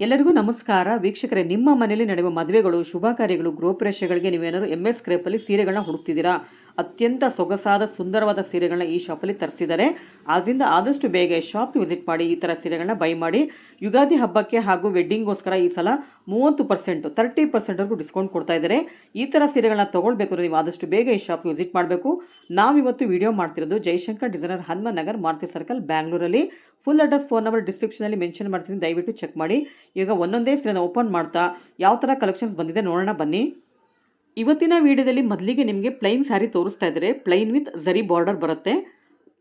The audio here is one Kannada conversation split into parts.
ಎಲ್ಲರಿಗೂ ನಮಸ್ಕಾರ ವೀಕ್ಷಕರೇ. ನಿಮ್ಮ ಮನೆಯಲ್ಲಿ ನಡೆಯುವ ಮದುವೆಗಳು, ಶುಭ ಕಾರ್ಯಗಳು, ಗೃಹ ಪ್ರವೇಶಗಳಿಗೆ ನೀವೇನಾದ್ರು MS ಕ್ರೇಪಲ್ಲಿ ಸೀರೆಗಳನ್ನ ಹುಡುಕ್ತಿದ್ದೀರಾ? ಅತ್ಯಂತ ಸೊಗಸಾದ ಸುಂದರವಾದ ಸೀರೆಗಳನ್ನ ಈ ಶಾಪಲ್ಲಿ ತರಿಸಿದ್ದಾರೆ. ಆದ್ದರಿಂದ ಆದಷ್ಟು ಬೇಗ ಶಾಪ್ಗೆ ವಿಸಿಟ್ ಮಾಡಿ ಈ ಥರ ಸೀರೆಗಳನ್ನ ಬೈ ಮಾಡಿ. ಯುಗಾದಿ ಹಬ್ಬಕ್ಕೆ ಹಾಗೂ ವೆಡ್ಡಿಂಗ್ಗೋಸ್ಕರ ಈ ಸಲ 30% 30%ವರೆಗೂ ಡಿಸ್ಕೌಂಟ್ ಕೊಡ್ತಾ ಇದ್ದಾರೆ. ಈ ಥರ ಸೀರೆಗಳನ್ನ ತೊಗೊಳ್ಬೇಕು ನೀವು ಆದಷ್ಟು ಬೇಗ ಈ ಶಾಪ್ಗೆ ವಿಸಿಟ್ ಮಾಡಬೇಕು. ನಾವಿವತ್ತು ವಿಡಿಯೋ ಮಾಡ್ತಿರೋದು ಜಯಶಂಕರ್ ಡಿಸೈನರ್ ಹನುಮಾನ್ ನಗರ್ ಮಾರುತಿ ಸರ್ಕಲ್ ಬ್ಯಾಂಗ್ಳೂರಲ್ಲಿ. ಫುಲ್ ಅಡ್ರೆಸ್ ಫೋನ್ ನಂಬರ್ ಡಿಸ್ಕ್ರಿಪ್ಷನಲ್ಲಿ ಮೆನ್ಷನ್ ಮಾಡ್ತೀನಿ, ದಯವಿಟ್ಟು ಚೆಕ್ ಮಾಡಿ. ಈಗ ಒಂದೊಂದೇ ಸೀರೆನ ಓಪನ್ ಮಾಡ್ತಾ ಯಾವ ಥರ ಕಲೆಕ್ಷನ್ಸ್ ಬಂದಿದೆ ನೋಡೋಣ ಬನ್ನಿ. ಇವತ್ತಿನ ವಿಡಿಯೋದಲ್ಲಿ ಮೊದಲಿಗೆ ನಿಮಗೆ ಪ್ಲೈನ್ ಸ್ಯಾರಿ ತೋರಿಸ್ತಾ ಇದ್ದಾರೆ. ಪ್ಲೈನ್ ವಿತ್ ಜರಿ ಬಾರ್ಡರ್ ಬರುತ್ತೆ.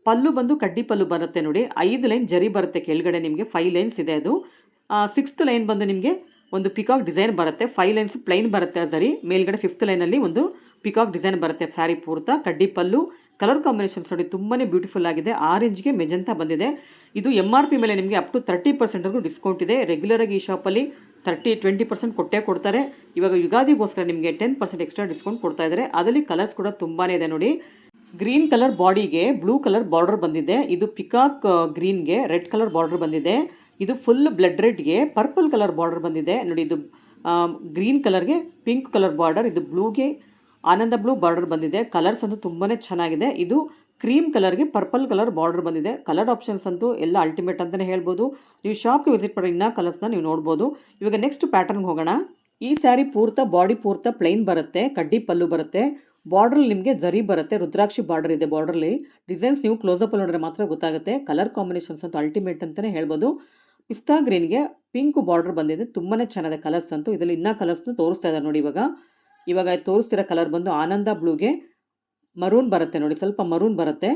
ಪಲ್ಲು ಬಂದು ಕಡ್ಡಿ ಪಲ್ಲು ಬರುತ್ತೆ ನೋಡಿ. 5 ಲೈನ್ ಜರಿ ಬರುತ್ತೆ ಕೆಳಗಡೆ, ನಿಮಗೆ 5 ಲೈನ್ಸ್ ಇದೆ. ಅದು 6th ಲೈನ್ ಬಂದು ನಿಮಗೆ ಒಂದು ಪಿಕಾಕ್ ಡಿಸೈನ್ ಬರುತ್ತೆ. 5 ಲೈನ್ಸ್ ಪ್ಲೈನ್ ಬರುತ್ತೆ ಜರಿ. ಮೇಲ್ಗಡೆ 5th ಲೈನಲ್ಲಿ ಒಂದು ಪಿಕಾಕ್ ಡಿಸೈನ್ ಬರುತ್ತೆ. ಸ್ಯಾರಿ ಪೂರ್ತ ಕಡ್ಡಿ ಪಲ್ಲು. ಕಲರ್ ಕಾಂಬಿನೇಷನ್ಸ್ ನೋಡಿ ತುಂಬಾ ಬ್ಯೂಟಿಫುಲ್ ಆಗಿದೆ. ಆರೆಂಜ್ಗೆ ಮೆಜೆಂತಾ ಬಂದಿದೆ. ಇದು MRP ಮೇಲೆ ನಿಮಗೆ ಅಪ್ ಟು 30%ವರೆಗೂ ಡಿಸ್ಕೌಂಟ್ ಇದೆ. ರೆಗ್ಯುಲರಾಗಿ ಈ ಶಾಪಲ್ಲಿ 20% ಕೊಟ್ಟೇ ಕೊಡ್ತಾರೆ. ಇವಾಗ ಯುಗಾದಿಗೋಸ್ಕರ ನಿಮಗೆ 10% ಎಕ್ಸ್ಟ್ರಾ ಡಿಸ್ಕೌಂಟ್ ಕೊಡ್ತಾ ಇದ್ದಾರೆ. ಅದರಲ್ಲಿ ಕಲರ್ಸ್ ಕೂಡ ತುಂಬಾ ಇದೆ ನೋಡಿ. ಗ್ರೀನ್ ಕಲರ್ ಬಾಡಿಗೆ ಬ್ಲೂ ಕಲರ್ ಬಾರ್ಡರ್ ಬಂದಿದೆ. ಇದು ಪಿಕಾಕ್ ಗ್ರೀನ್ಗೆ ರೆಡ್ ಕಲರ್ ಬಾರ್ಡರ್ ಬಂದಿದೆ. ಇದು ಫುಲ್ ಬ್ಲಡ್ ರೆಡ್ಗೆ ಪರ್ಪಲ್ ಕಲರ್ ಬಾರ್ಡರ್ ಬಂದಿದೆ ನೋಡಿ. ಇದು ಗ್ರೀನ್ ಕಲರ್ಗೆ ಪಿಂಕ್ ಕಲರ್ ಬಾರ್ಡರ್. ಇದು ಬ್ಲೂಗೆ ಆನಂದ ಬ್ಲೂ ಬಾರ್ಡರ್ ಬಂದಿದೆ. ಕಲರ್ಸ್ ಅಂತೂ ತುಂಬಾ ಚೆನ್ನಾಗಿದೆ. ಇದು ಕ್ರೀಮ್ ಕಲರ್ಗೆ ಪರ್ಪಲ್ ಕಲರ್ ಬಾರ್ಡರ್ ಬಂದಿದೆ. ಕಲರ್ ಆಪ್ಷನ್ಸ್ ಅಂತೂ ಎಲ್ಲ ಅಲ್ಟಿಮೇಟ್ ಅಂತಲೇ ಹೇಳ್ಬೋದು. ನೀವು ಶಾಪ್ಗೆ ವಿಸಿಟ್ ಮಾಡಿ ಇನ್ನೂ ಕಲರ್ಸ್ನ ನೀವು ನೋಡ್ಬೋದು. ಇವಾಗ ನೆಕ್ಸ್ಟ್ ಪ್ಯಾಟರ್ನ್ಗೆ ಹೋಗೋಣ. ಈ ಸ್ಯಾರಿ ಪೂರ್ತ ಬಾಡಿ ಪೂರ್ತ ಪ್ಲೈನ್ ಬರುತ್ತೆ. ಕಡ್ಡಿ ಪಲ್ಲು ಬರುತ್ತೆ. ಬಾರ್ಡ್ರಲ್ಲಿ ನಿಮಗೆ ಜರಿ ಬರುತ್ತೆ. ರುದ್ರಾಕ್ಷಿ ಬಾರ್ಡರ್ ಇದೆ ಬಾರ್ಡ್ರಲ್ಲಿ. ಡಿಸೈನ್ಸ್ ನೀವು ಕ್ಲೋಸಪ್ ನೋಡಿದ್ರೆ ಮಾತ್ರ ಗೊತ್ತಾಗುತ್ತೆ. ಕಲರ್ ಕಾಂಬಿನೇಷನ್ಸ್ ಅಂತೂ ಅಲ್ಟಿಮೇಟ್ ಅಂತಲೇ ಹೇಳ್ಬೋದು. ಪಿಸ್ತಾ ಗ್ರೀನ್ಗೆ ಪಿಂಕ್ ಬಾರ್ಡರ್ ಬಂದಿದೆ. ತುಂಬಾ ಚೆನ್ನಾಗಿದೆ ಕಲರ್ಸ್ ಅಂತೂ. ಇದರಲ್ಲಿ ಇನ್ನೂ ಕಲರ್ಸ್ನ ತೋರಿಸ್ತಾ ಇದ್ದಾರೆ ನೋಡಿ. ಇವಾಗ ತೋರಿಸ್ತಿರೋ ಕಲರ್ ಬಂದು ಆನಂದ ಬ್ಲೂಗೆ ಮರೂನ್ ಬರುತ್ತೆ ನೋಡಿ, ಸ್ವಲ್ಪ ಮರೂನ್ ಬರುತ್ತೆ.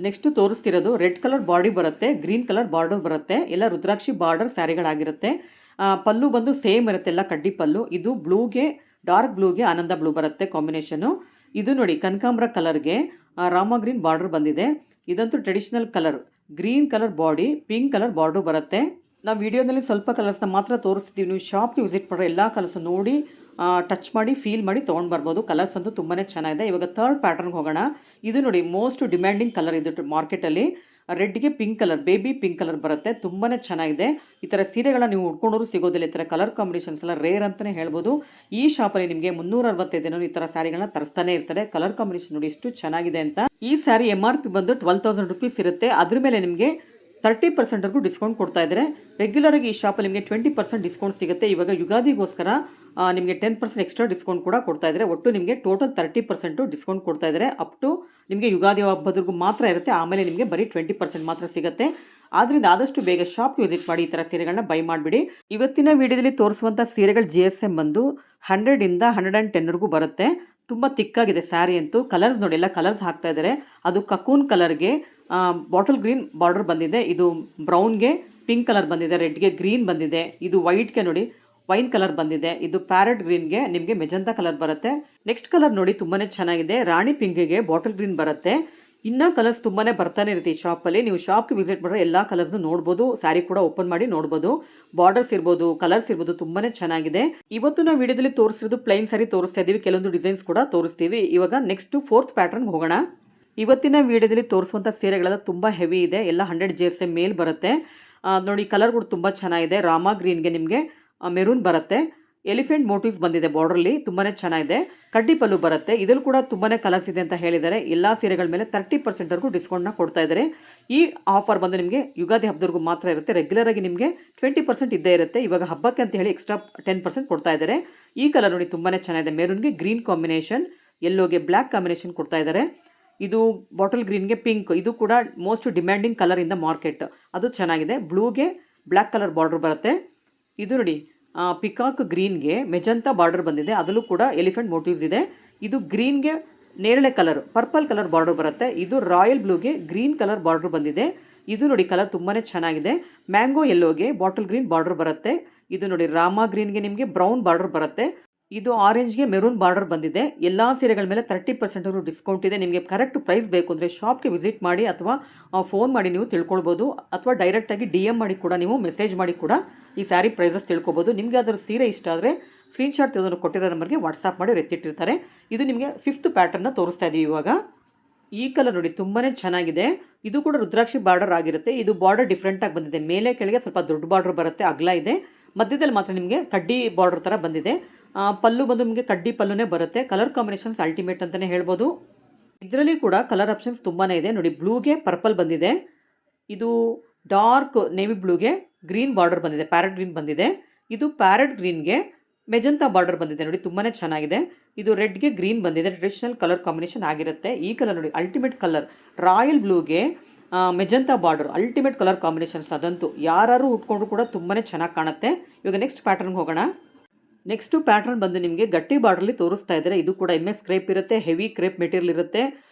ನೆಕ್ಸ್ಟು ತೋರಿಸ್ತಿರೋದು ರೆಡ್ ಕಲರ್ ಬಾಡಿ ಬರುತ್ತೆ, ಗ್ರೀನ್ ಕಲರ್ ಬಾರ್ಡರ್ ಬರುತ್ತೆ. ಎಲ್ಲ ರುದ್ರಾಕ್ಷಿ ಬಾರ್ಡರ್ ಸ್ಯಾರಿಗಳಾಗಿರುತ್ತೆ. ಪಲ್ಲು ಬಂದು ಸೇಮ್ ಇರುತ್ತೆ, ಎಲ್ಲ ಕಡ್ಡಿ ಪಲ್ಲು. ಇದು ಬ್ಲೂಗೆ ಡಾರ್ಕ್ ಬ್ಲೂಗೆ ಆನಂದ ಬ್ಲೂ ಬರುತ್ತೆ ಕಾಂಬಿನೇಷನು. ಇದು ನೋಡಿ ಕನಕಾಂಬ್ರ ಕಲರ್ಗೆ ರಾಮ ಗ್ರೀನ್ ಬಾರ್ಡರ್ ಬಂದಿದೆ. ಇದಂತೂ traditional colour. Green colour body, pink colour border ಬರುತ್ತೆ. ನಾವು ವಿಡಿಯೋದಲ್ಲಿ ಸ್ವಲ್ಪ ಕಲರ್ಸ್ನ ಮಾತ್ರ ತೋರಿಸ್ತೀವಿ. ನೀವು ಶಾಪ್ಗೆ ವಿಸಿಟ್ ಮಾಡೋ ಎಲ್ಲ ಕಲರ್ಸ್ ನೋಡಿ ಟಚ್ ಮಾಡಿ ಫೀಲ್ ಮಾಡಿ ತೊಗೊಂಡು ಬರ್ಬೋದು. ಕಲರ್ಸ್ ಅಂತೂ ತುಂಬಾ ಚೆನ್ನಾಗಿದೆ. ಇವಾಗ ಥರ್ಡ್ ಪ್ಯಾಟರ್ನ್ಗೆ ಹೋಗೋಣ. ಇದು ನೋಡಿ ಮೋಸ್ಟ್ ಡಿಮ್ಯಾಂಡಿಂಗ್ ಕಲರ್ ಇದು ಮಾರ್ಕೆಟಲ್ಲಿ. ರೆಡ್ಗೆ pink colour, baby pink colour ಬರುತ್ತೆ. ತುಂಬಾ ಚೆನ್ನಾಗಿದೆ. ಈ ಥರ ಸೀರೆಗಳನ್ನ ನೀವು ಉಟ್ಕೊಂಡವರು ಸಿಗೋದಿಲ್ಲ. ಈ ಥರ ಕಲರ್ ಕಾಂಬಿನೇಷನ್ಸ್ ಎಲ್ಲ ರೇರ್ ಅಂತಲೇ ಹೇಳ್ಬೋದು. ಈ ಶಾಪಲ್ಲಿ ನಿಮಗೆ 365 ದಿನ ಈ ಥರ ಸ್ಯಾರಿಗಳನ್ನ ತರಿಸ್ತಾನೆ ಇರ್ತಾರೆ. ಕಲರ್ ಕಾಂಬಿನೇಷನ್ ನೋಡಿ ಎಷ್ಟು ಚೆನ್ನಾಗಿದೆ ಅಂತ. ಈ ಸ್ಯಾರಿ MRP ಬಂದು 12,000 ರುಪೀಸ್ ಇರುತ್ತೆ. ಅದ್ರ ಮೇಲೆ ನಿಮಗೆ 30%ವರೆಗೂ ಡಿಸ್ಕೌಂಟ್ ಕೊಡ್ತಾ ಇದ್ದಾರೆ. ರೆಗ್ಯುಲರಾಗಿ ಈ ಶಾಪಲ್ಲಿ ನಿಮಗೆ 20% ಡಿಸ್ಕೌಂಟ್ ಸಿಗುತ್ತೆ. ಇವಾಗ ಯುಗಾದಿಗೋಸ್ಕರ ನಿಮಗೆ 10% ಎಕ್ಸ್ಟ್ರಾ ಡಿಸ್ಕೌಂಟ್ ಕೂಡ ಕೊಡ್ತಾ ಇದ್ದಾರೆ. ಒಟ್ಟು ನಿಮಗೆ ಟೋಟಲ್ 30% ಡಿಸ್ಕೌಂಟ್ ಕೊಡ್ತಾ ಇದ್ದಾರೆ. ಅಪ್ ಟು ನಿಮಗೆ ಯುಗಾದಿ ಹಬ್ಬದವರೆಗೂ ಮಾತ್ರ ಇರುತ್ತೆ. ಆಮೇಲೆ ನಿಮಗೆ ಬರೀ 20% ಮಾತ್ರ ಸಿಗುತ್ತೆ. ಆದ್ದರಿಂದ ಆದಷ್ಟು ಬೇಗ ಶಾಪ್ಗೆ ವಿಸಿಟ್ ಮಾಡಿ ಈ ಥರ ಸೀರೆಗಳನ್ನ ಬೈ ಮಾಡಿಬಿಡಿ. ಇವತ್ತಿನ ವಿಡಿಯೋದಲ್ಲಿ ತೋರಿಸುವಂಥ ಸೀರೆಗಳ GSM ಬಂದು 100 ಇಂದ 110ವರೆಗೂ ಬರುತ್ತೆ. ತುಂಬ ತಿಕ್ಕಾಗಿದೆ ಸ್ಯಾರಿ ಅಂತೂ. ಕಲರ್ಸ್ ನೋಡಿ, ಎಲ್ಲ ಕಲರ್ಸ್ ಹಾಕ್ತಾ ಇದ್ದಾರೆ. ಅದು ಕಕೂನ್ ಕಲರ್ಗೆ ಬಾಟಲ್ ಗ್ರೀನ್ ಬಾರ್ಡರ್ ಬಂದಿದೆ. ಇದು ಬ್ರೌನ್ಗೆ ಪಿಂಕ್ ಕಲರ್ ಬಂದಿದೆ. ರೆಡ್ಗೆ ಗ್ರೀನ್ ಬಂದಿದೆ. ಇದು ವೈಟ್ಗೆ ನೋಡಿ ವೈನ್ ಕಲರ್ ಬಂದಿದೆ. ಇದು ಪ್ಯಾರೆಟ್ ಗ್ರೀನ್ಗೆ ನಿಮಗೆ ಮೆಜಂತಾ ಕಲರ್ ಬರುತ್ತೆ. ನೆಕ್ಸ್ಟ್ ಕಲರ್ ನೋಡಿ ತುಂಬಾ ಚೆನ್ನಾಗಿದೆ. ರಾಣಿ ಪಿಂಕ್ಗೆ ಬಾಟಲ್ ಗ್ರೀನ್ ಬರುತ್ತೆ. ಇನ್ನೂ ಕಲರ್ಸ್ ತುಂಬಾ ಬರ್ತಾನೆ ಇರುತ್ತೆ ಈ ಶಾಪಲ್ಲಿ. ನೀವು ಶಾಪ್ಗೆ ವಿಸಿಟ್ ಮಾಡಿದ್ರೆ ಎಲ್ಲ ಕಲರ್ಸ್ನು ನೋಡ್ಬೋದು. ಸ್ಯಾರಿ ಕೂಡ ಓಪನ್ ಮಾಡಿ ನೋಡ್ಬೋದು. ಬಾರ್ಡರ್ಸ್ ಇರ್ಬೋದು, ಕಲರ್ಸ್ ಇರ್ಬೋದು, ತುಂಬಾ ಚೆನ್ನಾಗಿದೆ. ಇವತ್ತು ನಾವು ವಿಡಿಯೋದಲ್ಲಿ ತೋರಿಸಿರೋದು ಪ್ಲೈನ್ ಸ್ಯಾರಿ ತೋರಿಸ್ತಾ ಇದ್ದೀವಿ. ಕೆಲವೊಂದು ಡಿಸೈನ್ಸ್ ಕೂಡ ತೋರಿಸ್ತೀವಿ. ಇವಾಗ ನೆಕ್ಸ್ಟ್ 4th ಪ್ಯಾಟರ್ನ್ಗೆ ಹೋಗೋಣ. ಇವತ್ತಿನ ವಿಡಿಯೋದಲ್ಲಿ ತೋರಿಸುವಂಥ ಸೀರೆಗಳೆಲ್ಲ ತುಂಬ ಹೆವಿ ಇದೆ. ಎಲ್ಲ 100 GSM ಮೇಲ್ ಬರುತ್ತೆ ನೋಡಿ. ಕಲರ್ಗಳು ತುಂಬ ಚೆನ್ನಾಗಿದೆ. ರಾಮ ಗ್ರೀನ್ಗೆ ನಿಮಗೆ ಮೆರೂನ್ ಬರುತ್ತೆ. ಎಲಿಫೆಂಟ್ ಮೋಟಿವ್ಸ್ ಬಂದಿದೆ ಬಾರ್ಡ್ರಲ್ಲಿ, ತುಂಬಾ ಚೆನ್ನಾಗಿದೆ. ಕಡ್ಡಿ ಪಲ್ಲು ಬರುತ್ತೆ. ಇದರಲ್ಲಿ ಕೂಡ ತುಂಬಾ ಕಲರ್ಸ್ ಇದೆ ಅಂತ ಹೇಳಿದ್ದಾರೆ. ಎಲ್ಲ ಸೀರೆಗಳ ಮೇಲೆ 30%ವರೆಗೂ ಡಿಸ್ಕೌಂಟ್ನ ಕೊಡ್ತಾ ಇದ್ದಾರೆ. ಈ ಆಫರ್ ಬಂದು ನಿಮಗೆ ಯುಗಾದಿ ಹಬ್ಬದವರೆಗೂ ಮಾತ್ರ ಇರುತ್ತೆ. ರೆಗ್ಯುಲರಾಗಿ ನಿಮಗೆ 20% ಇದ್ದೇ ಇರುತ್ತೆ. ಇವಾಗ ಹಬ್ಬಕ್ಕೆ ಅಂತ ಹೇಳಿ ಎಕ್ಸ್ಟ್ರಾ 10% ಕೊಡ್ತಾ ಇದ್ದಾರೆ. ಈ ಕಲರ್ ನೋಡಿ ತುಂಬಾ ಚೆನ್ನಾಗಿದೆ. ಮೆರೂನ್ಗೆ ಗ್ರೀನ್ ಕಾಂಬಿನೇಷನ್, ಯೆಲ್ಲೋಗೆ ಬ್ಲ್ಯಾಕ್ ಕಾಂಬಿನೇಷನ್ ಕೊಡ್ತಾ ಇದ್ದಾರೆ. ಇದು ಬಾಟಲ್ ಗ್ರೀನ್ಗೆ ಪಿಂಕ್, ಇದು ಕೂಡ most demanding colour in the market. ಅದು ಚೆನ್ನಾಗಿದೆ. ಬ್ಲೂಗೆ ಬ್ಲ್ಯಾಕ್ ಕಲರ್ ಬಾರ್ಡರ್ ಬರುತ್ತೆ. ಇದು ನೋಡಿ ಪಿಕಾಕ್ ಗ್ರೀನ್ಗೆ ಮೆಜಂತಾ ಬಾರ್ಡರ್ ಬಂದಿದೆ. ಅದರಲ್ಲೂ ಕೂಡ ಎಲಿಫೆಂಟ್ ಮೋಟಿವ್ಸ್ ಇದೆ. ಇದು ಗ್ರೀನ್ಗೆ ನೇರಳೆ ಕಲರ್ ಪರ್ಪಲ್ ಕಲರ್ ಬಾರ್ಡರ್ ಬರುತ್ತೆ. ಇದು ರಾಯಲ್ ಬ್ಲೂಗೆ ಗ್ರೀನ್ ಕಲರ್ ಬಾರ್ಡರ್ ಬಂದಿದೆ. ಇದು ನೋಡಿ ಕಲರ್ ತುಂಬಾ ಚೆನ್ನಾಗಿದೆ. ಮ್ಯಾಂಗೋ ಯೆಲ್ಲೋಗೆ ಬಾಟಲ್ ಗ್ರೀನ್ ಬಾರ್ಡರ್ ಬರುತ್ತೆ. ಇದು ನೋಡಿ ರಾಮ ಗ್ರೀನ್ಗೆ ನಿಮಗೆ ಬ್ರೌನ್ ಬಾರ್ಡರ್ ಬರುತ್ತೆ. ಇದು ಆರೆಂಜ್ಗೆ ಮೆರೂನ್ ಬಾರ್ಡರ್ ಬಂದಿದೆ. ಎಲ್ಲ ಸೀರೆಗಳ ಮೇಲೆ 30% ಡಿಸ್ಕೌಂಟ್ ಇದೆ. ನಿಮಗೆ ಕರೆಕ್ಟ್ ಪ್ರೈಸ್ ಬೇಕು ಅಂದರೆ ಶಾಪ್ಗೆ ವಿಸಿಟ್ ಮಾಡಿ ಅಥವಾ ಫೋನ್ ಮಾಡಿ ನೀವು ತಿಳ್ಕೊಳ್ಬೋದು. ಅಥವಾ ಡೈರೆಕ್ಟಾಗಿ DM ಮಾಡಿ ಕೂಡ ನೀವು ಮೆಸೇಜ್ ಮಾಡಿ ಕೂಡ ಈ ಸ್ಯಾರಿ ಪ್ರೈಸಸ್ ತಿಳ್ಕೊಬೋದು. ನಿಮಗೆ ಅದರ ಸೀರೆ ಇಷ್ಟ ಆದರೆ ಸ್ಕ್ರೀನ್ಶಾಟ್ ತೆಗೆದು ಕೊಟ್ಟಿರೋ ನಂಬರ್ಗೆ ವಾಟ್ಸಪ್ ಮಾಡಿ ಎತ್ತಿಟ್ಟಿರ್ತಾರೆ. ಇದು ನಿಮಗೆ 5th ಪ್ಯಾಟರ್ನ ತೋರಿಸ್ತಾ ಇದ್ದೀವಿ ಇವಾಗ. ಈ ಕಲರ್ ನೋಡಿ ತುಂಬಾ ಚೆನ್ನಾಗಿದೆ. ಇದು ಕೂಡ ರುದ್ರಾಕ್ಷಿ ಬಾರ್ಡರ್ ಆಗಿರುತ್ತೆ. ಇದು ಬಾರ್ಡರ್ ಡಿಫ್ರೆಂಟಾಗಿ ಬಂದಿದೆ. ಮೇಲೆ ಕೆಳಗೆ ಸ್ವಲ್ಪ ದೊಡ್ಡ ಬಾರ್ಡರ್ ಬರುತ್ತೆ, ಅಗಲ ಇದೆ. ಮಧ್ಯದಲ್ಲಿ ಮಾತ್ರ ನಿಮಗೆ ಕಡ್ಡಿ ಬಾರ್ಡರ್ ಥರ ಬಂದಿದೆ. ಪಲ್ಲು ಬಂದು ನಿಮಗೆ ಕಡ್ಡಿ ಪಲ್ಲುನೇ ಬರುತ್ತೆ. ಕಲರ್ ಕಾಂಬಿನೇಷನ್ಸ್ ಅಲ್ಟಿಮೇಟ್ ಅಂತಲೇ ಹೇಳ್ಬೋದು. ಇದರಲ್ಲಿ ಕೂಡ ಕಲರ್ ಆಪ್ಷನ್ಸ್ ತುಂಬಾ ಇದೆ ನೋಡಿ. ಬ್ಲೂಗೆ ಪರ್ಪಲ್ ಬಂದಿದೆ. ಇದು ಡಾರ್ಕ್ ನೇವಿ ಬ್ಲೂಗೆ ಗ್ರೀನ್ ಬಾರ್ಡರ್ ಬಂದಿದೆ, ಪ್ಯಾರೆಟ್ ಗ್ರೀನ್ ಬಂದಿದೆ. ಇದು ಪ್ಯಾರೆಟ್ ಗ್ರೀನ್ಗೆ ಮೆಜಂತಾ ಬಾರ್ಡರ್ ಬಂದಿದೆ ನೋಡಿ, ತುಂಬಾ ಚೆನ್ನಾಗಿದೆ. ಇದು ರೆಡ್ಗೆ ಗ್ರೀನ್ ಬಂದಿದೆ, ಟ್ರೆಡಿಷನಲ್ ಕಲರ್ ಕಾಂಬಿನೇಷನ್ ಆಗಿರುತ್ತೆ. ಈ ಕಲರ್ ನೋಡಿ ಅಲ್ಟಿಮೇಟ್ ಕಲರ್, ರಾಯಲ್ ಬ್ಲೂಗೆ magenta border, ultimate colour combinations. ಅದಂತೂ ಯಾರು ಉಟ್ಕೊಂಡ್ರು ಕೂಡ ತುಂಬಾ ಚೆನ್ನಾಗಿ ಕಾಣುತ್ತೆ. ಇವಾಗ ನೆಕ್ಸ್ಟ್ ಪ್ಯಾಟರ್ನ್ಗೆ ಹೋಗೋಣ. ನೆಕ್ಸ್ಟು ಪ್ಯಾಟರ್ನ್ ಬಂದು ನಿಮಗೆ ಗಟ್ಟಿ ಬಾರ್ಡ್ರಲ್ಲಿ ತೋರಿಸ್ತಾ ಇದ್ದಾರೆ. ಇದು ಕೂಡ MS ಕ್ರೇಪ್ ಇರುತ್ತೆ, ಹೆವಿ ಕ್ರೇಪ್ ಮೆಟೀರಿಯಲ್ ಇರುತ್ತೆ.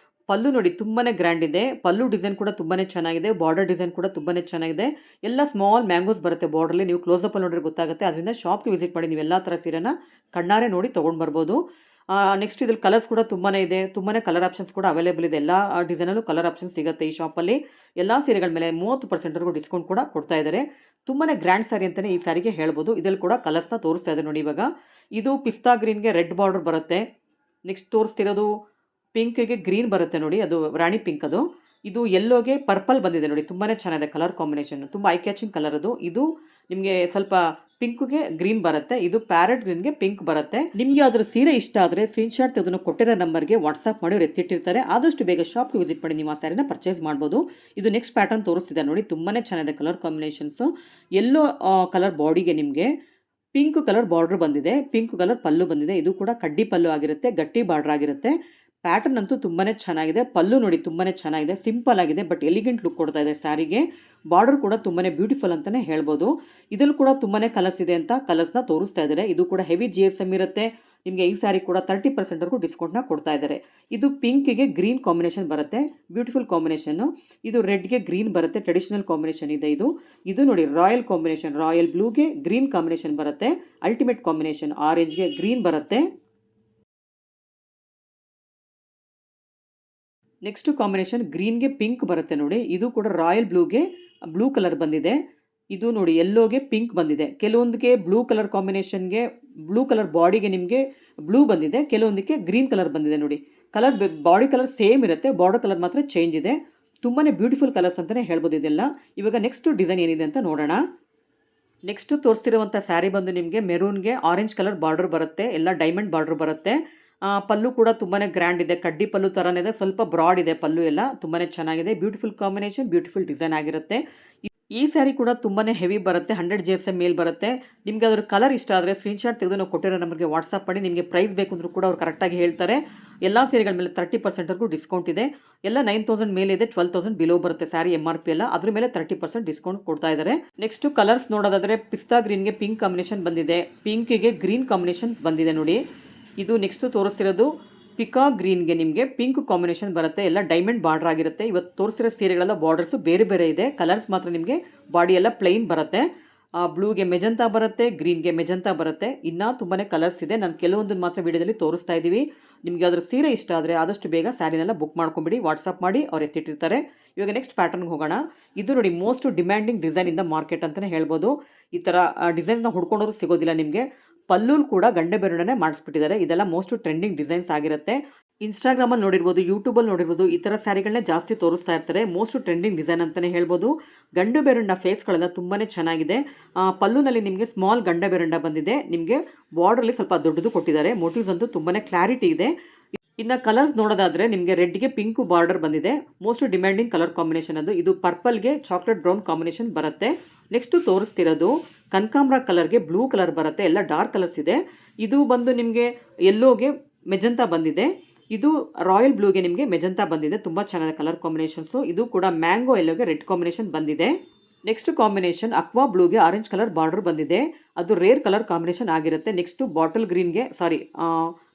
ಪಲ್ಲು ನೋಡಿ ತುಂಬಾ ಗ್ರ್ಯಾಂಡ್ ಇದೆ. ಪಲ್ಲು ಡಿಸೈನ್ ಕೂಡ ತುಂಬಾ ಚೆನ್ನಾಗಿದೆ. ಬಾರ್ಡರ್ ಡಿಸೈನ್ ಕೂಡ ತುಂಬಾ ಚೆನ್ನಾಗಿದೆ. ಎಲ್ಲ ಸ್ಮಾಲ್ ಮ್ಯಾಂಗೋಸ್ ಬರುತ್ತೆ ಬಾರ್ಡ್ರಲ್ಲಿ. ನೀವು ಕ್ಲೋಸಪ್ಪಲ್ಲಿ ನೋಡಿದ್ರೆ ಗೊತ್ತಾಗುತ್ತೆ. ಅದರಿಂದ ಶಾಪ್ಗೆ ವಿಸಿಟ್ ಮಾಡಿ ನೀವು ಎಲ್ಲ ಥರ ಸೀರೆನ ಕಣ್ಣಾರೆ ನೋಡಿ ತೊಗೊಂಡು ಬರ್ಬೋದು. ನೆಕ್ಸ್ಟ್ ಇದ್ರಲ್ಲಿ ಕಲರ್ಸ್ ಕೂಡ ತುಂಬಾ ಇದೆ. ತುಂಬಾ ಕಲರ್ ಆಪ್ಷನ್ಸ್ ಕೂಡ ಅವೈಲೇಬಲ್ ಇದೆ. ಎಲ್ಲ ಡಿಸೈನಲ್ಲೂ ಕಲರ್ ಆಪ್ಷನ್ಸ್ ಸಿಗುತ್ತೆ ಈ ಶಾಪಲ್ಲಿ. ಎಲ್ಲ ಸೀರೆಗಳ ಮೇಲೆ 30% ಡಿಸ್ಕೌಂಟ್ ಕೂಡ ಕೊಡ್ತಾ ಇದ್ದಾರೆ. ತುಂಬಾ ಗ್ರ್ಯಾಂಡ್ ಸ್ಯಾರಿ ಅಂತಲೇ ಈ ಸ್ಯಾರಿಗೆ ಹೇಳ್ಬೋದು. ಇದರಲ್ಲಿ ಕೂಡ ಕಲರ್ಸ್ನ ತೋರಿಸ್ತಾ ಇದೆ ನೋಡಿ. ಇವಾಗ ಇದು ಪಿಸ್ತಾ ಗ್ರೀನ್ಗೆ ರೆಡ್ ಬಾರ್ಡರ್ ಬರುತ್ತೆ. ನೆಕ್ಸ್ಟ್ ತೋರಿಸ್ತಿರೋದು ಪಿಂಕ್ಗೆ ಗ್ರೀನ್ ಬರುತ್ತೆ ನೋಡಿ, ಅದು ರಾಣಿ ಪಿಂಕ್. ಅದು ಇದು ಯೆಲ್ಲೋಗೆ ಪರ್ಪಲ್ ಬಂದಿದೆ ನೋಡಿ, ತುಂಬಾ ಚೆನ್ನಾಗಿದೆ ಕಲರ್ ಕಾಂಬಿನೇಷನ್, ತುಂಬ ಐ ಕ್ಯಾಚಿಂಗ್ ಕಲರ್ ಅದು. ಇದು ನಿಮಗೆ ಸ್ವಲ್ಪ ಪಿಂಕ್ಗೆ ಗ್ರೀನ್ ಬರುತ್ತೆ. ಇದು ಪ್ಯಾರೆಟ್ ಗ್ರೀನ್ಗೆ ಪಿಂಕ್ ಬರುತ್ತೆ. ನಿಮಗೆ ಅದರ ಸೀರೆ ಇಷ್ಟ ಆದರೆ ಸ್ಕ್ರೀನ್ಶಾಟ್ ತೆಗೆದು ಕೊಟ್ಟಿರೋ ನಂಬರ್ಗೆ ವಾಟ್ಸಪ್ ಮಾಡಿ ಅವ್ರು ಎತ್ತಿಟ್ಟಿರ್ತಾರೆ. ಆದಷ್ಟು ಬೇಗ ಶಾಪ್ಗೆ ವಿಸಿಟ್ ಮಾಡಿ ನೀವು ಆ ಸ್ಯಾರಿನ ಪರ್ಚೇಸ್ ಮಾಡ್ಬೋದು. ಇದು ನೆಕ್ಸ್ಟ್ ಪ್ಯಾಟರ್ನ್ ತೋರಿಸ್ತಿದೆ ನೋಡಿ, ತುಂಬಾ ಚೆನ್ನಾಗಿದೆ ಕಲರ್ ಕಾಂಬಿನೇಷನ್ಸು. ಯೆಲ್ಲೋ ಕಲರ್ ಬಾಡಿಗೆ ನಿಮಗೆ ಪಿಂಕ್ ಕಲರ್ ಬಾರ್ಡರ್ ಬಂದಿದೆ, ಪಿಂಕ್ ಕಲರ್ ಪಲ್ಲು ಬಂದಿದೆ. ಇದು ಕೂಡ ಕಡ್ಡಿ ಪಲ್ಲು ಆಗಿರುತ್ತೆ, ಗಟ್ಟಿ ಬಾರ್ಡರ್ ಆಗಿರುತ್ತೆ. ಪ್ಯಾಟರ್ನ್ ಅಂತೂ ತುಂಬಾ ಚೆನ್ನಾಗಿದೆ. ಪಲ್ಲು ನೋಡಿ ತುಂಬಾ ಚೆನ್ನಾಗಿದೆ, ಸಿಂಪಲ್ ಆಗಿದೆ ಬಟ್ ಎಲಿಗೆಂಟ್ ಲುಕ್ ಕೊಡ್ತಾ ಇದೆ ಸ್ಯಾರಿಗೆ. ಬಾರ್ಡರ್ ಕೂಡ ತುಂಬಾ ಬ್ಯೂಟಿಫುಲ್ ಅಂತಲೇ ಹೇಳ್ಬೋದು. ಇದರಲ್ಲಿ ಕೂಡ ತುಂಬಾ ಕಲರ್ಸ್ ಇದೆ ಅಂತ ಕಲರ್ಸ್ನ ತೋರಿಸ್ತಾ ಇದ್ದಾರೆ. ಇದು ಕೂಡ ಹೆವಿ GSM ಇರುತ್ತೆ. ನಿಮಗೆ ಈ ಸ್ಯಾರಿ ಕೂಡ 30%ವರೆಗೂ ಡಿಸ್ಕೌಂಟ್ನ ಕೊಡ್ತಾ ಇದ್ದಾರೆ. ಇದು ಪಿಂಕಿಗೆ ಗ್ರೀನ್ ಕಾಂಬಿನೇಷನ್ ಬರುತ್ತೆ, ಬ್ಯೂಟಿಫುಲ್ ಕಾಂಬಿನೇಷನ್ನು. ಇದು ರೆಡ್ಗೆ ಗ್ರೀನ್ ಬರುತ್ತೆ, ಟ್ರೆಡಿಷನಲ್ ಕಾಂಬಿನೇಷನ್ ಇದೆ ಇದು. ಇದು ನೋಡಿ ರಾಯಲ್ ಕಾಂಬಿನೇಷನ್, ರಾಯಲ್ ಬ್ಲೂಗೆ ಗ್ರೀನ್ ಕಾಂಬಿನೇಷನ್ ಬರುತ್ತೆ, ಅಲ್ಟಿಮೇಟ್ ಕಾಂಬಿನೇಷನ್. ಆರೆಂಜ್ಗೆ ಗ್ರೀನ್ ಬರುತ್ತೆ. ನೆಕ್ಸ್ಟ್ ಕಾಂಬಿನೇಷನ್ ಗ್ರೀನ್ಗೆ ಪಿಂಕ್ ಬರುತ್ತೆ ನೋಡಿ. ಇದು ಕೂಡ ರಾಯಲ್ ಬ್ಲೂಗೆ ಬ್ಲೂ ಕಲರ್ ಬಂದಿದೆ. ಇದು ನೋಡಿ ಯೆಲ್ಲೋಗೆ ಪಿಂಕ್ ಬಂದಿದೆ. ಕೆಲವೊಂದಕ್ಕೆ ಬ್ಲೂ ಕಲರ್ ಕಾಂಬಿನೇಷನ್ಗೆ ಬ್ಲೂ ಕಲರ್ ಬಾಡಿಗೆ ನಿಮಗೆ ಬ್ಲೂ ಬಂದಿದೆ, ಕೆಲವೊಂದಕ್ಕೆ ಗ್ರೀನ್ ಕಲರ್ ಬಂದಿದೆ ನೋಡಿ. ಕಲರ್ ಬಾಡಿ ಕಲರ್ ಸೇಮ್ ಇರುತ್ತೆ, ಬಾರ್ಡರ್ ಕಲರ್ ಮಾತ್ರ ಚೇಂಜ್ ಇದೆ. ತುಂಬಾ ಬ್ಯೂಟಿಫುಲ್ ಕಲರ್ಸ್ ಅಂತಲೇ ಹೇಳ್ಬೋದು ಇದೆಲ್ಲ. ಇವಾಗ ನೆಕ್ಸ್ಟ್ ಡಿಸೈನ್ ಏನಿದೆ ಅಂತ ನೋಡೋಣ. ನೆಕ್ಸ್ಟ್ ತೋರಿಸ್ತಿರುವಂಥ ಸ್ಯಾರಿ ಬಂದು ನಿಮಗೆ ಮೆರೂನ್ಗೆ ಆರೆಂಜ್ ಕಲರ್ ಬಾರ್ಡರ್ ಬರುತ್ತೆ, ಎಲ್ಲ ಡೈಮಂಡ್ ಬಾರ್ಡರ್ ಬರುತ್ತೆ. ಪಲ್ಲು ಕೂಡ ತುಂಬಾ ಗ್ರ್ಯಾಂಡ್ ಇದೆ, ಕಡ್ಡಿ ಪಲ್ಲು ಥರನೇ ಇದೆ, ಸ್ವಲ್ಪ ಬ್ರಾಡ್ ಇದೆ ಪಲ್ಲು ಎಲ್ಲ, ತುಂಬಾ ಚೆನ್ನಾಗಿದೆ. ಬ್ಯೂಟಿಫುಲ್ ಕಾಂಬಿನೇಷನ್, ಬ್ಯೂಟಿಫುಲ್ ಡಿಸೈನ್ ಆಗಿರುತ್ತೆ. ಈ ಸ್ಯಾರಿ ಕೂಡ ತುಂಬಾ ಹೆವಿ ಬರುತ್ತೆ, 100 GSM ಮೇಲ್ ಬರುತ್ತೆ. ನಿಮಗೆ ಅದರ ಕಲರ್ ಇಷ್ಟ ಆದರೆ ಸ್ಕ್ರೀನ್ಶಾಟ್ ತೆಗೆದು ನಾವು ಕೊಟ್ಟಿರೋ ನಂಬರ್ಗೆ ವಾಟ್ಸಪ್ ಮಾಡಿ. ನಿಮಗೆ ಪ್ರೈಸ್ ಬೇಕು ಅಂದರೂ ಕೂಡ ಅವ್ರು ಕರೆಕ್ಟಾಗಿ ಹೇಳ್ತಾರೆ. ಎಲ್ಲ ಸೀರೆಗಳ ಮೇಲೆ 30%ವರೆಗೂ ಡಿಸ್ಕೌಂಟ್ ಇದೆ. ಎಲ್ಲ 9000 ಮೇಲೆ ಇದೆ, 12000 ಬಿಲೋ ಬರುತ್ತೆ ಸ್ಯಾರಿ MRP ಎಲ್ಲ. ಅದ್ರ ಮೇಲೆ 30% ಡಿಸ್ಕೌಂಟ್ ಕೊಡ್ತಾ ಇದ್ದಾರೆ. ನೆಕ್ಸ್ಟ್ ಕಲರ್ಸ್ ನೋಡೋದಾದರೆ ಪಿಸ್ತಾ ಗ್ರೀನ್ಗೆ ಪಿಂಕ್ ಕಾಂಬಿನೇಷನ್ ಬಂದಿದೆ, ಪಿಂಕಿಗೆ ಗ್ರೀನ್ ಕಾಂಬಿನೇಷನ್ಸ್ ಬಂದಿದೆ ನೋಡಿ. ಇದು ನೆಕ್ಸ್ಟ್ ತೋರಿಸ್ತಿರೋದು ಪಿಕಾ ಗ್ರೀನ್ಗೆ ನಿಮಗೆ ಪಿಂಕ್ ಕಾಂಬಿನೇಷನ್ ಬರುತ್ತೆ, ಎಲ್ಲ ಡೈಮಂಡ್ ಬಾರ್ಡರ್ ಆಗಿರುತ್ತೆ. ಇವತ್ತು ತೋರಿಸಿರೋ ಸೀರೆಗಳೆಲ್ಲ ಬಾರ್ಡರ್ಸು ಬೇರೆ ಬೇರೆ ಇದೆ. ಕಲರ್ಸ್ ಮಾತ್ರ ನಿಮಗೆ ಬಾಡಿ ಎಲ್ಲ ಪ್ಲೈನ್ ಬರುತ್ತೆ. ಬ್ಲೂಗೆ ಮೆಜಂತಾ ಬರುತ್ತೆ, ಗ್ರೀನ್ಗೆ ಮೆಜಂತಾ ಬರುತ್ತೆ. ಇನ್ನೂ ತುಂಬಾ ಕಲರ್ಸ್ ಇದೆ, ನಾನು ಕೆಲವೊಂದನ್ನು ಮಾತ್ರ ವೀಡಿಯೋದಲ್ಲಿ ತೋರಿಸ್ತಾ ಇದ್ದೀವಿ. ನಿಮಗೆ ಅದರ ಸೀರೆ ಇಷ್ಟ ಆದರೆ ಆದಷ್ಟು ಬೇಗ ಸ್ಯಾರಿನೆಲ್ಲ ಬುಕ್ ಮಾಡ್ಕೊಂಬಿಡಿ, ವಾಟ್ಸಪ್ ಮಾಡಿ ಅವ್ರು ಎತ್ತಿಟ್ಟಿರ್ತಾರೆ. ಇವಾಗ ನೆಕ್ಸ್ಟ್ ಪ್ಯಾಟರ್ನ್ಗೆ ಹೋಗೋಣ. ಇದು ನೋಡಿ most demanding design in the market ಅಂತಲೇ ಹೇಳ್ಬೋದು. ಈ ಥರ ಡಿಸೈನ್ಸ್ನ ಹುಡ್ಕೊಂಡೋರು ಸಿಗೋದಿಲ್ಲ ನಿಮಗೆ. ಪಲ್ಲೂಲ್ ಕೂಡ ಗಂಡೆ ಬೆರಡನೆ ಮಾಡಿಸ್ಬಿಟ್ಟಿದ್ದಾರೆ. ಇದೆಲ್ಲ ಮೋಸ್ಟ್ ಟ್ರೆಂಡಿಂಗ್ ಡಿಸೈನ್ಸ್ ಆಗಿರುತ್ತೆ. ಇನ್ಸ್ಟಾಗ್ರಾಮಲ್ಲಿ ನೋಡಿರ್ಬೋದು, ಯೂಟ್ಯೂಬಲ್ಲಿ ನೋಡಿರ್ಬೋದು, ಈ ಥರ ಸ್ಯಾರಿಗಳನ್ನೇ ಜಾಸ್ತಿ ತೋರಿಸ್ತಾ ಇರ್ತಾರೆ. ಮೋಸ್ಟ್ ಟ್ರೆಂಡಿಂಗ್ ಡಿಸೈನ್ ಅಂತಲೇ ಹೇಳ್ಬೋದು. ಗಂಡು ಬೆರಣ್ಣ ಫೇಸ್ಗಳೆಲ್ಲ ತುಂಬಾ ಚೆನ್ನಾಗಿದೆ. ಪಲ್ಲುನಲ್ಲಿ ನಿಮಗೆ ಸ್ಮಾಲ್ ಗಂಡೆ ಬೆರಣ್ಣ ಬಂದಿದೆ, ನಿಮಗೆ ಬಾರ್ಡ್ರಲ್ಲಿ ಸ್ವಲ್ಪ ದೊಡ್ಡದು ಕೊಟ್ಟಿದ್ದಾರೆ. ಮೋಟಿವ್ಸ್ ಅಂತೂ ತುಂಬಾ ಕ್ಲಾರಿಟಿ ಇದೆ. ಇನ್ನು ಕಲರ್ಸ್ ನೋಡೋದಾದರೆ ನಿಮಗೆ ರೆಡ್ಗೆ ಪಿಂಕು ಬಾರ್ಡರ್ ಬಂದಿದೆ, ಮೋಸ್ಟ್ ಡಿಮ್ಯಾಂಡಿಂಗ್ ಕಲರ್ ಕಾಂಬಿನೇಷನ್ ಅದು. ಇದು ಪರ್ಪಲ್ಗೆ ಚಾಕ್ಲೇಟ್ ಬ್ರೌನ್ ಕಾಂಬಿನೇಷನ್ ಬರುತ್ತೆ. ನೆಕ್ಸ್ಟು ತೋರಿಸ್ತಿರೋದು ಕನಕಾಂಬ್ರ ಕಲರ್ಗೆ ಬ್ಲೂ ಕಲರ್ ಬರುತ್ತೆ, ಎಲ್ಲ ಡಾರ್ಕ್ ಕಲರ್ಸ್ ಇದೆ. ಇದು ಬಂದು ನಿಮಗೆ ಯೆಲ್ಲೋಗೆ ಮೆಜಂತಾ ಬಂದಿದೆ. ಇದು ರಾಯಲ್ ಬ್ಲೂಗೆ ನಿಮಗೆ ಮೆಜಂತಾ ಬಂದಿದೆ, ತುಂಬ ಚೆನ್ನಾಗಿದೆ ಕಲರ್ ಕಾಂಬಿನೇಷನ್ಸು. ಇದು ಕೂಡ ಮ್ಯಾಂಗೋ ಯೆಲ್ಲೋಗೆ ರೆಡ್ ಕಾಂಬಿನೇಷನ್ ಬಂದಿದೆ. ನೆಕ್ಸ್ಟ್ ಕಾಂಬಿನೇಷನ್ ಅಕ್ವಾ ಬ್ಲೂಗೆ ಆರೆಂಜ್ ಕಲರ್ ಬಾರ್ಡರ್ ಬಂದಿದೆ, ಅದು ರೇರ್ ಕಲರ್ ಕಾಂಬಿನೇಷನ್ ಆಗಿರುತ್ತೆ. ನೆಕ್ಸ್ಟು ಬಾಟಲ್ ಗ್ರೀನ್ಗೆ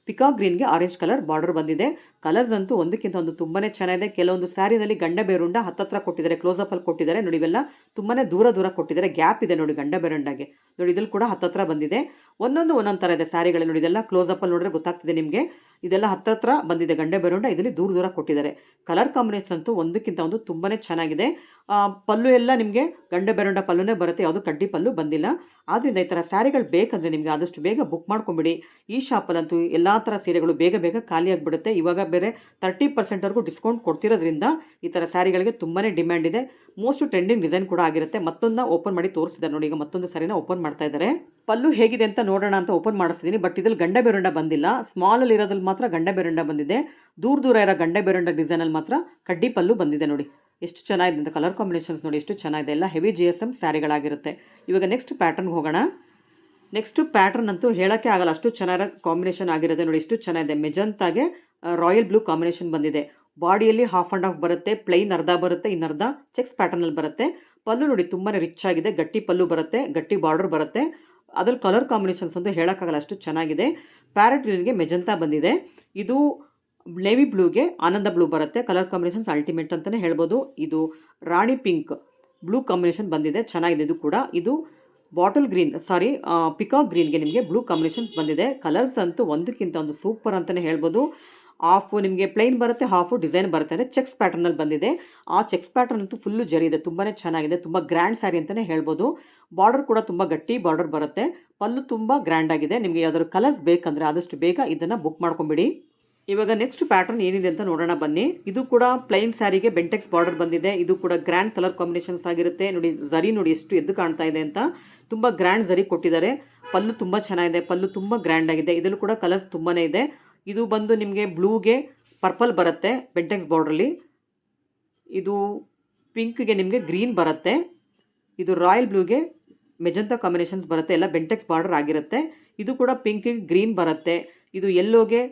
ಪಿಕಾ ಗ್ರೀನ್ಗೆ ಆರೆಂಜ್ ಕಲರ್ ಬಾರ್ಡರ್ ಬಂದಿದೆ. ಕಲರ್ಸ್ ಅಂತೂ ಒಂದಕ್ಕಿಂತ ಒಂದು ತುಂಬಾ ಚೆನ್ನಾಗಿದೆ. ಕೆಲವೊಂದು ಸ್ಯಾರಿನಲ್ಲಿ ಗಂಡ ಬೇರುಂಡ ಹತ್ತತ್ರ ಕೊಟ್ಟಿದ್ದಾರೆ, ಕ್ಲೋಸಪ್ಪಲ್ಲಿ ಕೊಟ್ಟಿದ್ದಾರೆ ನೋಡಿ. ಇವೆಲ್ಲ ತುಂಬಾ ದೂರ ಕೊಟ್ಟಿದ್ದಾರೆ, ಗ್ಯಾಪ್ ಇದೆ ನೋಡಿ ಗಂಡ ಬೇರುಂಡಗೆ ನೋಡಿ. ಇದ್ರಲ್ಲಿ ಕೂಡ ಹತ್ತತ್ರ ಬಂದಿದೆ. ಒಂದೊಂದು ಥರ ಇದೆ ಸ್ಯಾರಿಗಳು ನೋಡಿ. ಇದೆಲ್ಲ ಕ್ಲೋಸಪ್ಪಲ್ಲಿ ನೋಡಿದ್ರೆ ಗೊತ್ತಾಗ್ತಿದೆ ನಿಮಗೆ. ಇದೆಲ್ಲ ಹತ್ತತ್ರ ಬಂದಿದೆ ಗಂಡ ಬೇರುಂಡ, ಇದರಲ್ಲಿ ದೂರ ಕೊಟ್ಟಿದ್ದಾರೆ. ಕಲರ್ ಕಾಂಬಿನೇಷನ್ ಅಂತೂ ಒಂದಕ್ಕಿಂತ ಒಂದು ತುಂಬಾ ಚೆನ್ನಾಗಿದೆ. ಪಲ್ಲು ಎಲ್ಲ ನಿಮಗೆ ಗಂಡ ಬೇರುಂಡ ಪಲ್ಲುನೇ ಬರುತ್ತೆ, ಯಾವುದು ಕಡ್ಡಿ ಪಲ್ಲು ಬಂದಿಲ್ಲ. ಆದ್ದರಿಂದ ಈ ಥರ ಸ್ಯಾರಿಗಳು ಬೇಕಂದರೆ ನಿಮಗೆ ಆದಷ್ಟು ಬೇಗ ಬುಕ್ ಮಾಡ್ಕೊಂಬಿಡಿ. ಈ ಶಾಪಲ್ಲಂತೂ ಎಲ್ಲ ಥರ ಸೀರೆಗಳು ಬೇಗ ಬೇಗ ಖಾಲಿಯಾಗಿಬಿಡುತ್ತೆ. ಇವಾಗ ಬೇರೆ 30%ವರೆಗೂ ಡಿಸ್ಕೌಂಟ್ ಕೊಡ್ತಿರೋದ್ರಿಂದ ಈ ಥರ ಸ್ಯಾರಿಗಳಿಗೆ ತುಂಬಾ ಡಿಮ್ಯಾಂಡ್ ಇದೆ. ಮೋಸ್ಟ್ ಟ್ರೆಂಡಿಂಗ್ ಡಿಸೈನ್ ಕೂಡ ಆಗಿರುತ್ತೆ. ಮತ್ತೊಂದು ಓಪನ್ ಮಾಡಿ ತೋರಿಸಿದ್ದಾರೆ ನೋಡಿ. ಈಗ ಮತ್ತೊಂದು ಸ್ಯಾರಿನ ಓಪನ್ ಮಾಡ್ತಾ ಇದ್ದಾರೆ. ಪಲ್ಲು ಹೇಗಿದೆ ಅಂತ ನೋಡೋಣ ಅಂತ ಓಪನ್ ಮಾಡಿಸಿದ್ದೀನಿ. ಬಟ್ ಇದ್ರಲ್ಲಿ ಗಂಡ ಬೇರುಂಡ ಬಂದಿಲ್ಲ. ಸ್ಮಾಲಲ್ಲಿ ಇರೋದ್ರಲ್ಲಿ ಮಾತ್ರ ಗಂಡ ಬೇರುಂಡ ಬಂದಿದೆ. ದೂರ ಇರೋ ಗಂಡ ಬೇರುಂಡ ಡಿಸೈನಲ್ಲಿ ಮಾತ್ರ ಕಡ್ಡಿ ಪಲ್ಲು ಬಂದಿದೆ ನೋಡಿ. ಎಷ್ಟು ಚೆನ್ನಾಗಿದೆ ಅಂತ ಕಲರ್ ಕಾಂಬಿನೇಷನ್ಸ್ ನೋಡಿ, ಎಷ್ಟು ಚೆನ್ನಾಗಿದೆ. ಎಲ್ಲ ಹೆವಿ GSM ಸ್ಯಾರಿಗಳಾಗಿರುತ್ತೆ. ಇವಾಗ ನೆಕ್ಸ್ಟ್ ಪ್ಯಾಟರ್ನ್ಗೆ ಹೋಗೋಣ. ನೆಕ್ಸ್ಟ್ ಪ್ಯಾಟರ್ನ್ ಅಂತೂ ಹೇಳೋಕ್ಕೆ ಆಗಲ್ಲ, ಅಷ್ಟು ಚೆನ್ನಾಗಿ ಕಾಂಬಿನೇಷನ್ ಆಗಿರುತ್ತೆ ನೋಡಿ. ಎಷ್ಟು ಚೆನ್ನಾಗಿದೆ. ಮೆಜಂತಾಗೆ ರಾಯಲ್ ಬ್ಲೂ ಕಾಂಬಿನೇಷನ್ ಬಂದಿದೆ. ಬಾಡಿಯಲ್ಲಿ ಹಾಫ್ ಆ್ಯಂಡ್ ಹಾಫ್ ಬರುತ್ತೆ, ಪ್ಲೈನ್ ಅರ್ಧ ಬರುತ್ತೆ, ಇನ್ನರ್ಧ ಚೆಕ್ಸ್ ಪ್ಯಾಟರ್ನಲ್ಲಿ ಬರುತ್ತೆ. ಪಲ್ಲು ನೋಡಿ ತುಂಬಾ ರಿಚ್ ಆಗಿದೆ. ಗಟ್ಟಿ ಪಲ್ಲು ಬರುತ್ತೆ, ಗಟ್ಟಿ ಬಾರ್ಡರ್ ಬರುತ್ತೆ. ಅದ್ರಲ್ಲಿ ಕಲರ್ ಕಾಂಬಿನೇಷನ್ಸ್ ಅಂತೂ ಹೇಳೋಕ್ಕಾಗಲ್ಲ, ಅಷ್ಟು ಚೆನ್ನಾಗಿದೆ. ಪ್ಯಾರೆಟ್ ಗ್ರೀನ್ಗೆ ಮೆಜಂತಾ ಬಂದಿದೆ. ಇದು ನೇವಿ ಬ್ಲೂಗೆ ಆನಂದ ಬ್ಲೂ ಬರುತ್ತೆ. ಕಲರ್ ಕಾಂಬಿನೇಷನ್ಸ್ ಅಲ್ಟಿಮೇಟ್ ಅಂತಲೇ ಹೇಳ್ಬೋದು. ಇದು ರಾಣಿ ಪಿಂಕ್ ಬ್ಲೂ ಕಾಂಬಿನೇಷನ್ ಬಂದಿದೆ, ಚೆನ್ನಾಗಿದೆ ಇದು ಕೂಡ. ಇದು ಬಾಟಲ್ ಗ್ರೀನ್ ಪಿಕಾಕ್ ಗ್ರೀನ್ಗೆ ನಿಮಗೆ ಬ್ಲೂ ಕಾಂಬಿನೇಷನ್ಸ್ ಬಂದಿದೆ. ಕಲರ್ಸ್ ಅಂತೂ ಒಂದಕ್ಕಿಂತ ಒಂದು ಸೂಪರ್ ಅಂತಲೇ ಹೇಳ್ಬೋದು. ಹಾಫು ನಿಮಗೆ ಪ್ಲೈನ್ ಬರುತ್ತೆ, ಹಾಫು ಡಿಸೈನ್ ಬರುತ್ತೆ. ಅಂದರೆ ಚೆಕ್ಸ್ ಪ್ಯಾಟರ್ನಲ್ಲಿ ಬಂದಿದೆ. ಆ ಚೆಕ್ಸ್ ಪ್ಯಾಟರ್ನ್ ಅಂತೂ ಫುಲ್ಲು ಜರಿ ಇದೆ, ತುಂಬಾ ಚೆನ್ನಾಗಿದೆ. ತುಂಬ ಗ್ರ್ಯಾಂಡ್ ಸ್ಯಾರಿ ಅಂತಲೇ ಹೇಳ್ಬೋದು. ಬಾರ್ಡರ್ ಕೂಡ ತುಂಬ ಗಟ್ಟಿ ಬಾರ್ಡರ್ ಬರುತ್ತೆ. ಪಲ್ಲು ತುಂಬ ಗ್ರ್ಯಾಂಡ್ ಆಗಿದೆ. ನಿಮಗೆ ಯಾವ್ದಾದ್ರು ಕಲರ್ಸ್ ಬೇಕಂದರೆ ಆದಷ್ಟು ಬೇಗ ಇದನ್ನು ಬುಕ್ ಮಾಡ್ಕೊಂಬಿಡಿ. ಇವಾಗ ನೆಕ್ಸ್ಟ್ ಪ್ಯಾಟರ್ನ್ ಏನಿದೆ ಅಂತ ನೋಡೋಣ ಬನ್ನಿ. ಇದು ಕೂಡ ಪ್ಲೈನ್ ಸ್ಯಾರಿಗೆ ಬೆಂಟೆಕ್ಸ್ ಬಾರ್ಡರ್ ಬಂದಿದೆ. ಇದು ಕೂಡ ಗ್ರ್ಯಾಂಡ್ ಕಲರ್ ಕಾಂಬಿನೇಷನ್ಸ್ ಆಗಿರುತ್ತೆ ನೋಡಿ. ಝರಿ ನೋಡಿ ಎಷ್ಟು ಎದ್ದು ಕಾಣ್ತಾ ಇದೆ ಅಂತ. ತುಂಬ ಗ್ರ್ಯಾಂಡ್ ಝರಿ ಕೊಟ್ಟಿದ್ದಾರೆ. ಪಲ್ಲು ತುಂಬ ಚೆನ್ನಾಗಿದೆ, ಪಲ್ಲು ತುಂಬ ಗ್ರ್ಯಾಂಡ್ ಆಗಿದೆ. ಇದರಲ್ಲೂ ಕೂಡ ಕಲರ್ಸ್ ತುಂಬಾ ಇದೆ. ಇದು ಬಂದು ನಿಮಗೆ ಬ್ಲೂಗೆ ಪರ್ಪಲ್ ಬರುತ್ತೆ ಬೆಂಟೆಕ್ಸ್ ಬಾರ್ಡ್ರಲ್ಲಿ. ಇದು ಪಿಂಕ್ಗೆ ನಿಮಗೆ ಗ್ರೀನ್ ಬರುತ್ತೆ. ಇದು ರಾಯಲ್ ಬ್ಲೂಗೆ ಮೆಜಂತಾ ಕಾಂಬಿನೇಷನ್ಸ್ ಬರುತ್ತೆ. ಎಲ್ಲ ಬೆಂಟೆಕ್ಸ್ ಬಾರ್ಡರ್ ಆಗಿರುತ್ತೆ. ಇದು ಕೂಡ ಪಿಂಕಿಗೆ ಗ್ರೀನ್ ಬರುತ್ತೆ. ಇದು ಯೆಲ್ಲೋಗೆ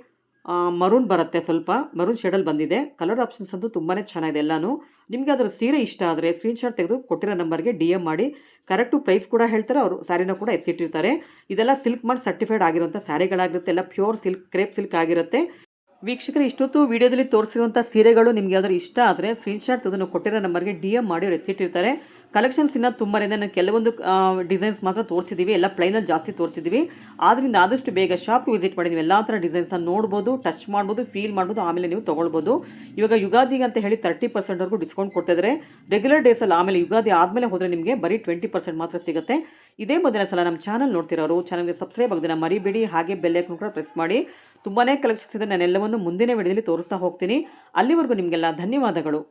ಮರೂನ್ ಬರುತ್ತೆ, ಸ್ವಲ್ಪ ಮರೂನ್ ಶೇಡಲ್ಲಿ ಬಂದಿದೆ. ಕಲರ್ ಆಪ್ಷನ್ಸ್ ಅಂತೂ ತುಂಬಾ ಚೆನ್ನಾಗಿದೆ ಎಲ್ಲನೂ. ನಿಮಗೆ ಅದರ ಸೀರೆ ಇಷ್ಟ ಆದರೆ ಸ್ಕ್ರೀನ್ಶಾಟ್ ತೆಗೆದು ಕೊಟ್ಟಿರೋ ನಂಬರ್ಗೆ DM ಮಾಡಿ. ಕರೆಕ್ಟು ಪ್ರೈಸ್ ಕೂಡ ಹೇಳ್ತಾರೆ, ಅವರು ಸ್ಯಾರಿನ ಕೂಡ ಎತ್ತಿಟ್ಟಿರ್ತಾರೆ. ಇದೆಲ್ಲ ಸಿಲ್ಕ್ ಮಾರ್ಕ್ ಸರ್ಟಿಫೈಡ್ ಆಗಿರುವಂಥ ಸ್ಯಾರಿಗಳಾಗಿರುತ್ತೆ. ಎಲ್ಲ ಪ್ಯೂರ್ ಸಿಲ್ಕ್, ಕ್ರೇಪ್ ಸಿಲ್ಕ್ ಆಗಿರುತ್ತೆ. ವೀಕ್ಷಕರು, ಇಷ್ಟೊತ್ತು ವಿಡಿಯೋದಲ್ಲಿ ತೋರಿಸಿರುವಂಥ ಸೀರೆಗಳು ನಿಮಗೆ ಯಾವ್ದಾದ್ರು ಇಷ್ಟ ಆದರೆ ಸ್ಕ್ರೀನ್ಶಾಟ್ ತೆಗೆದು ಕೊಟ್ಟಿರೋ ನಂಬರ್ಗೆ DM ಮಾಡಿ ಅವ್ರು ಎತ್ತಿಟ್ಟಿರ್ತಾರೆ. ಕಲೆಕ್ಷನ್ಸ್ ಇನ್ನೂ ತುಂಬಾ ಇದೆ. ನಾನು ಕೆಲವೊಂದು ಡಿಸೈನ್ಸ್ ಮಾತ್ರ ತೋರಿಸಿದ್ದೀವಿ, ಎಲ್ಲ ಪ್ಲೈನಲ್ಲಿ ಜಾಸ್ತಿ ತೋರಿಸಿದ್ದೀವಿ. ಆದ್ದರಿಂದ ಆದಷ್ಟು ಬೇಗ ಶಾಪ್ಗೆ ವಿಸಿಟ್ ಮಾಡಿ ನೀವು ಎಲ್ಲ ಥರ ಡಿಸೈನ್ಸ್ನ ನೋಡ್ಬೋದು, ಟಚ್ ಮಾಡ್ಬೋದು, ಫೀಲ್ ಮಾಡ್ಬೋದು, ಆಮೇಲೆ ನೀವು ತೊಗೊಳ್ಬೋದು. ಇವಾಗ ಯುಗಾದಿಗೆ ಅಂತ ಹೇಳಿ 30%ವರೆಗೂ ಡಿಸ್ಕೌಂಟ್ ಕೊಡ್ತಿದ್ದಾರೆ ರೆಗ್ಯುಲರ್ ಡೇಸಲ್ಲಿ. ಆಮೇಲೆ ಯುಗಾದಿ ಆದಮೇಲೆ ಹೋದರೆ ನಿಮಗೆ ಬರೀ 20% ಮಾತ್ರ ಸಿಗುತ್ತೆ. ಇದೇ ಮೊದಲನೇ ಸಲ ನಮ್ಮ ಚಾನಲ್ ನೋಡ್ತಿರೋರು ಚಾನಲ್ಗೆ ಸಬ್ಸ್ಕ್ರೈಬ್ ಆಗೋದನ್ನ ಮರಿಬೇಡಿ. ಹಾಗೆ ಬೆಲ್ ಐಕಾನ್ ಕೂಡ ಪ್ರೆಸ್ ಮಾಡಿ. ತುಂಬಾ ಕಲೆಕ್ಷನ್ಸ್ ಇದೆ, ನಾನು ಎಲ್ಲವನ್ನು ಮುಂದಿನ ವಿಡಿಯೋದಲ್ಲಿ ತೋರಿಸ್ತಾ ಹೋಗ್ತೀನಿ. ಅಲ್ಲಿವರೆಗೂ ನಿಮಗೆಲ್ಲ ಧನ್ಯವಾದಗಳು.